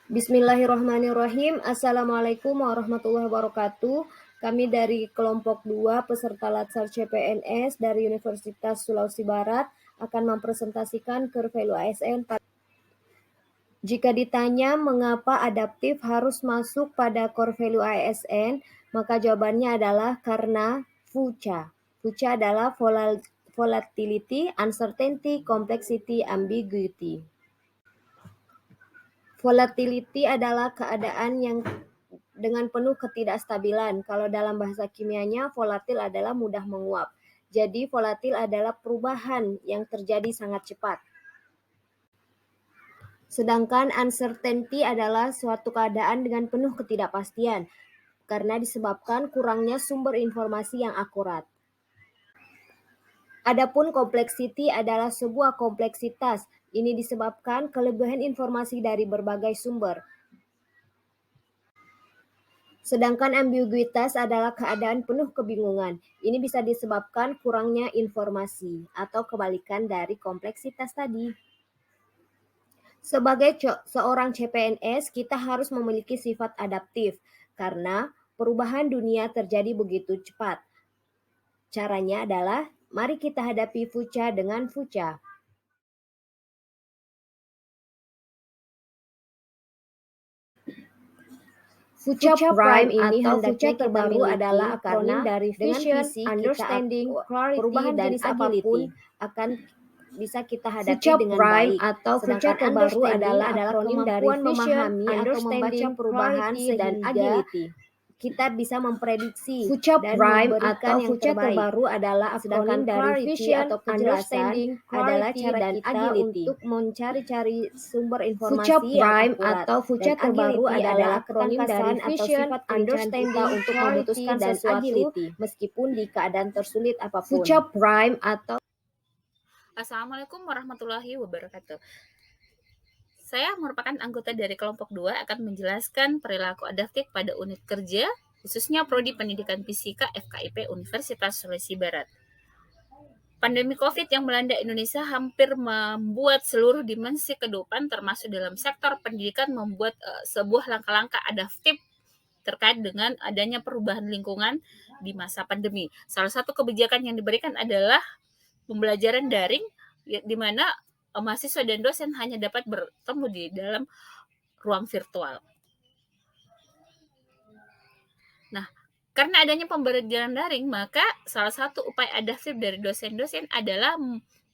Bismillahirrahmanirrahim. Assalamualaikum warahmatullahi wabarakatuh. Kami dari kelompok 2 peserta Latsar CPNS dari Universitas Sulawesi Barat akan mempresentasikan Core Value ASN. Jika ditanya mengapa adaptif harus masuk pada Core Value ASN, maka jawabannya adalah karena VUCA. VUCA adalah Volatility, Uncertainty, Complexity, Ambiguity. Volatility adalah keadaan yang dengan penuh ketidakstabilan. Kalau dalam bahasa kimianya, volatil adalah mudah menguap. Jadi volatil adalah perubahan yang terjadi sangat cepat. Sedangkan uncertainty adalah suatu keadaan dengan penuh ketidakpastian karena disebabkan kurangnya sumber informasi yang akurat. Adapun complexity adalah sebuah kompleksitas. Ini disebabkan kelebihan informasi dari berbagai sumber. Sedangkan ambiguitas adalah keadaan penuh kebingungan. Ini bisa disebabkan kurangnya informasi atau kebalikan dari kompleksitas tadi. Sebagai seorang CPNS, kita harus memiliki sifat adaptif karena perubahan dunia terjadi begitu cepat. Caranya adalah, mari kita hadapi VUCA dengan VUCA. VUCA Prime atau VUCA terbaru adalah akronim dari Vision, Understanding, Clarity, dan apapun akan bisa kita hadapi dengan baik. Atau VUCA terbaru adalah akronim dari Vision, atau membaca perubahan dan agility. Kita bisa memprediksi VUCA Prime atau VUCA terbaru adalah akronim dari Vision atau kejelasan adalah cara dan kita untuk mencari-cari sumber informasi yang akurat. Atau VUCA terbaru adalah akronim dari Vision, Understanding, untuk memutuskan dan agility meskipun di keadaan tersulit apapun. VUCA Prime atau Assalamualaikum warahmatullahi wabarakatuh. Saya merupakan anggota dari kelompok 2 akan menjelaskan perilaku adaptif pada unit kerja, khususnya Prodi Pendidikan Fisika FKIP Universitas Sulawesi Barat. Pandemi COVID yang melanda Indonesia hampir membuat seluruh dimensi kehidupan termasuk dalam sektor pendidikan membuat sebuah langkah-langkah adaptif terkait dengan adanya perubahan lingkungan di masa pandemi. Salah satu kebijakan yang diberikan adalah pembelajaran daring di mana mahasiswa dan dosen hanya dapat bertemu di dalam ruang virtual. Nah, karena adanya pembelajaran daring, maka salah satu upaya adaptif dari dosen-dosen adalah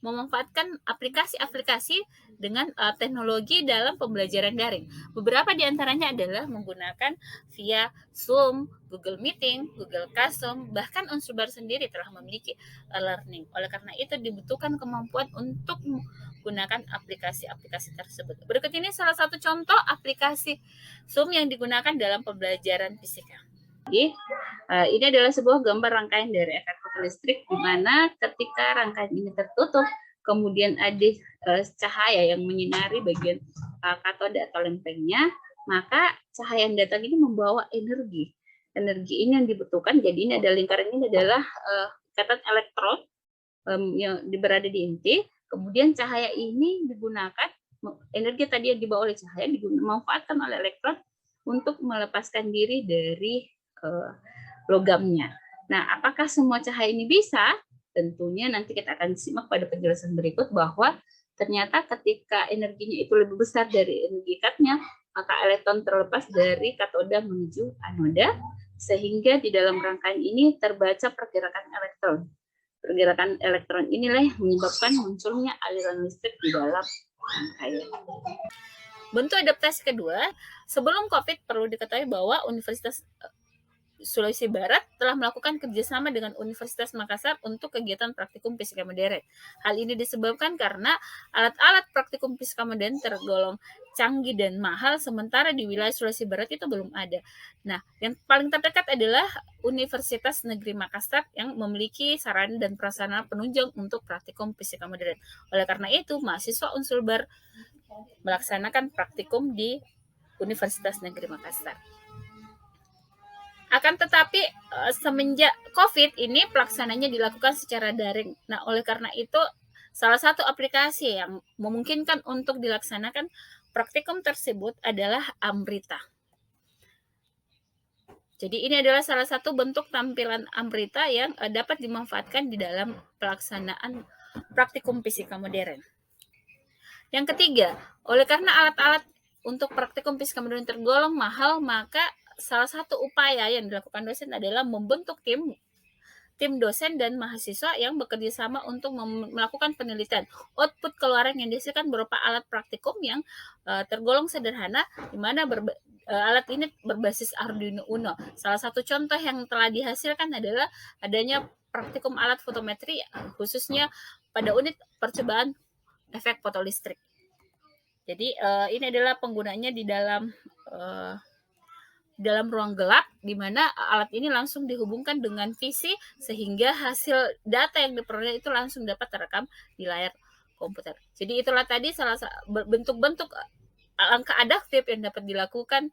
memanfaatkan aplikasi-aplikasi dengan teknologi dalam pembelajaran daring. Beberapa di antaranya adalah menggunakan via Zoom, Google Meeting, Google Classroom, bahkan Unsur sendiri telah memiliki learning. Oleh karena itu dibutuhkan kemampuan untuk menggunakan aplikasi-aplikasi tersebut. Berikut ini salah satu contoh aplikasi Zoom yang digunakan dalam pembelajaran fisika. Ini adalah sebuah gambar rangkaian dari efek fotoelektrik di mana ketika rangkaian ini tertutup, kemudian ada cahaya yang menyinari bagian katode atau lempengnya, maka cahaya yang datang ini membawa energi. Energi ini yang dibutuhkan, jadi ini ada lingkaran ini adalah ikatan elektron yang berada di inti, kemudian cahaya ini digunakan, energi tadi yang dibawa oleh cahaya dimanfaatkan oleh elektron untuk melepaskan diri dari logamnya. Nah, apakah semua cahaya ini bisa? Tentunya nanti kita akan simak pada penjelasan berikut bahwa ternyata ketika energinya itu lebih besar dari energi ikatnya, maka elektron terlepas dari katoda menuju anoda, sehingga di dalam rangkaian ini terbaca pergerakan elektron. Pergerakan elektron inilah yang menyebabkan munculnya aliran listrik di dalam rangkaian. Bentuk adaptasi kedua, sebelum COVID perlu diketahui bahwa Universitas Sulawesi Barat telah melakukan kerjasama dengan Universitas Makassar untuk kegiatan praktikum fisika modern. Hal ini disebabkan karena alat-alat praktikum fisika modern tergolong canggih dan mahal, sementara di wilayah Sulawesi Barat itu belum ada. Nah, yang paling terdekat adalah Universitas Negeri Makassar yang memiliki sarana dan prasarana penunjang untuk praktikum fisika modern. Oleh karena itu, mahasiswa Unsulbar melaksanakan praktikum di Universitas Negeri Makassar. Akan tetapi semenjak COVID ini pelaksananya dilakukan secara daring. Nah, oleh karena itu salah satu aplikasi yang memungkinkan untuk dilaksanakan praktikum tersebut adalah Amrita. Jadi ini adalah salah satu bentuk tampilan Amrita yang dapat dimanfaatkan di dalam pelaksanaan praktikum fisika modern. Yang ketiga, oleh karena alat-alat untuk praktikum fisika modern tergolong mahal, maka salah satu upaya yang dilakukan dosen adalah membentuk tim dosen dan mahasiswa yang bekerja sama untuk melakukan penelitian. Output keluaran yang dihasilkan berupa alat praktikum yang tergolong sederhana, di mana alat ini berbasis Arduino Uno. Salah satu contoh yang telah dihasilkan adalah adanya praktikum alat fotometri, khususnya pada unit percobaan efek fotolistrik. Jadi ini adalah penggunanya di dalam ruang gelap, di mana alat ini langsung dihubungkan dengan PC sehingga hasil data yang diperoleh itu langsung dapat terekam di layar komputer. Jadi itulah tadi salah satu bentuk-bentuk langkah adaptif yang dapat dilakukan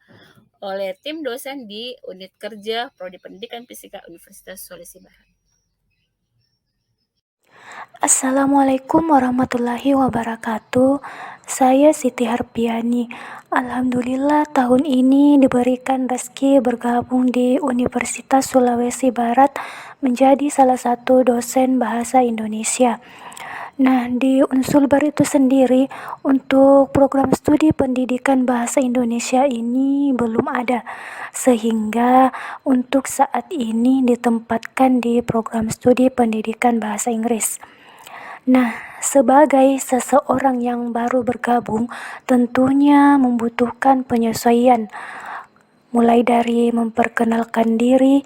oleh tim dosen di unit kerja Prodi Pendidikan Fisika Universitas Sulawesi Barat. Assalamualaikum warahmatullahi wabarakatuh. Saya Siti Harpiani. Alhamdulillah tahun ini diberikan rezeki bergabung di Universitas Sulawesi Barat menjadi salah satu dosen bahasa Indonesia. Nah, di Unsulbar itu sendiri untuk program studi pendidikan bahasa Indonesia ini belum ada, sehingga untuk saat ini ditempatkan di program studi pendidikan bahasa Inggris. Nah, sebagai seseorang yang baru bergabung, tentunya membutuhkan penyesuaian, mulai dari memperkenalkan diri.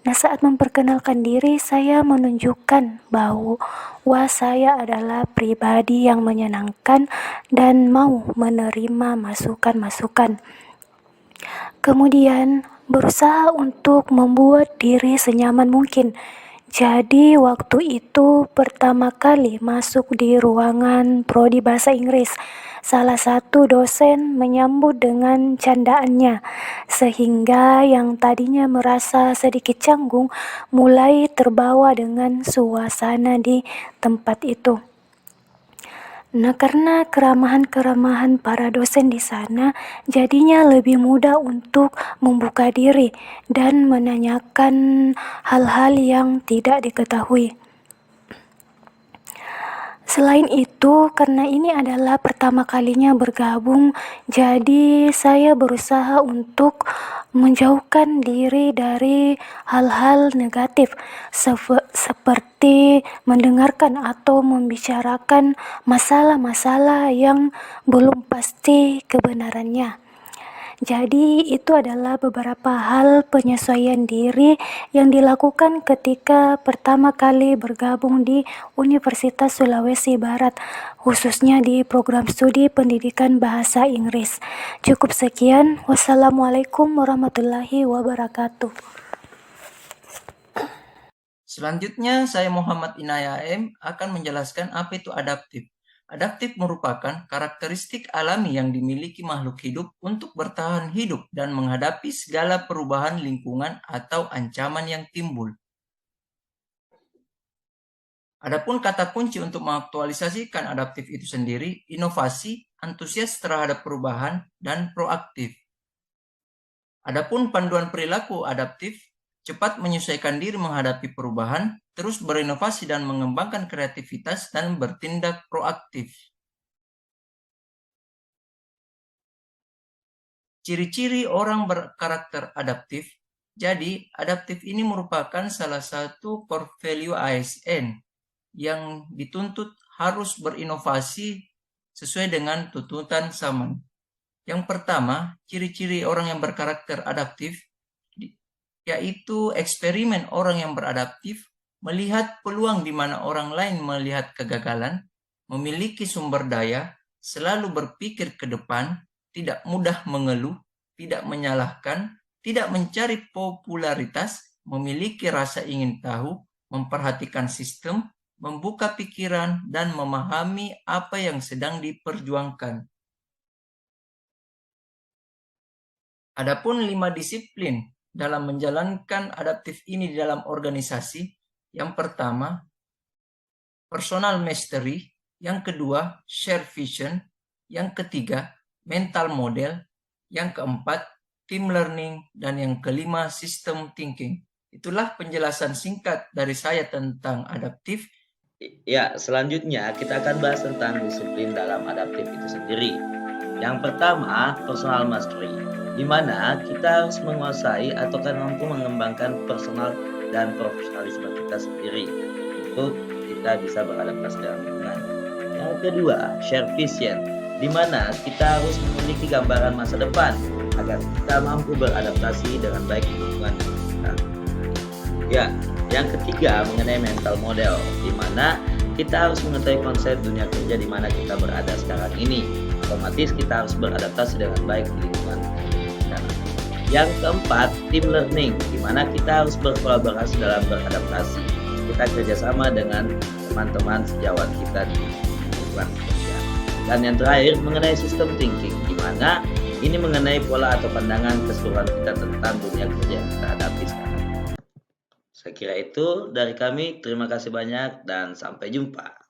Nah, saat memperkenalkan diri, saya menunjukkan bahwa saya adalah pribadi yang menyenangkan dan mau menerima masukan-masukan. Kemudian, berusaha untuk membuat diri senyaman mungkin. Jadi waktu itu pertama kali masuk di ruangan Prodi Bahasa Inggris, salah satu dosen menyambut dengan candaannya, sehingga yang tadinya merasa sedikit canggung mulai terbawa dengan suasana di tempat itu. Nah, karena keramahan-keramahan para dosen di sana, jadinya lebih mudah untuk membuka diri dan menanyakan hal-hal yang tidak diketahui. Selain itu, karena ini adalah pertama kalinya bergabung, jadi saya berusaha untuk menjauhkan diri dari hal-hal negatif seperti mendengarkan atau membicarakan masalah-masalah yang belum pasti kebenarannya. Jadi itu adalah beberapa hal penyesuaian diri yang dilakukan ketika pertama kali bergabung di Universitas Sulawesi Barat, khususnya di program studi pendidikan bahasa Inggris. Cukup sekian. Wassalamualaikum warahmatullahi wabarakatuh. Selanjutnya, saya Muhammad Inaya M. akan menjelaskan apa itu adaptif. Adaptif merupakan karakteristik alami yang dimiliki makhluk hidup untuk bertahan hidup dan menghadapi segala perubahan lingkungan atau ancaman yang timbul. Adapun kata kunci untuk mengaktualisasikan adaptif itu sendiri, inovasi, antusias terhadap perubahan, dan proaktif. Adapun panduan perilaku adaptif, cepat menyesuaikan diri menghadapi perubahan, terus berinovasi dan mengembangkan kreativitas dan bertindak proaktif. Ciri-ciri orang berkarakter adaptif. Jadi, adaptif ini merupakan salah satu core value ASN yang dituntut harus berinovasi sesuai dengan tuntutan zaman. Yang pertama, ciri-ciri orang yang berkarakter adaptif yaitu eksperimen orang yang beradaptif, melihat peluang di mana orang lain melihat kegagalan, memiliki sumber daya, selalu berpikir ke depan, tidak mudah mengeluh, tidak menyalahkan, tidak mencari popularitas, memiliki rasa ingin tahu, memperhatikan sistem, membuka pikiran, dan memahami apa yang sedang diperjuangkan. Adapun 5 disiplin dalam menjalankan adaptif ini di dalam organisasi. Yang pertama, personal mastery. Yang kedua, share vision. Yang ketiga, mental model, yang keempat, team learning, dan yang kelima, system thinking. Itulah penjelasan singkat dari saya tentang adaptif. Ya, selanjutnya kita akan bahas tentang disiplin dalam adaptif itu sendiri. Yang pertama, personal mastery, di mana kita harus menguasai atau mampu mengembangkan personal dan profesionalisme kita sendiri untuk kita bisa beradaptasi dengan lingkungan. Yang kedua, share vision, di mana kita harus memiliki gambaran masa depan agar kita mampu beradaptasi dengan baik di lingkungan kita. Ya, yang ketiga mengenai mental model, di mana kita harus mengetahui konsep dunia kerja di mana kita berada sekarang ini. Otomatis kita harus beradaptasi dengan baik di lingkungan kita. Yang keempat, team learning, di mana kita harus berkolaborasi dalam beradaptasi. Kita kerjasama dengan teman-teman sejawat kita di lingkungan kerja. Dan yang terakhir mengenai system thinking, di mana ini mengenai pola atau pandangan keseluruhan kita tentang dunia kerja yang kita hadapi sekarang. Saya kira itu dari kami. Terima kasih banyak dan sampai jumpa.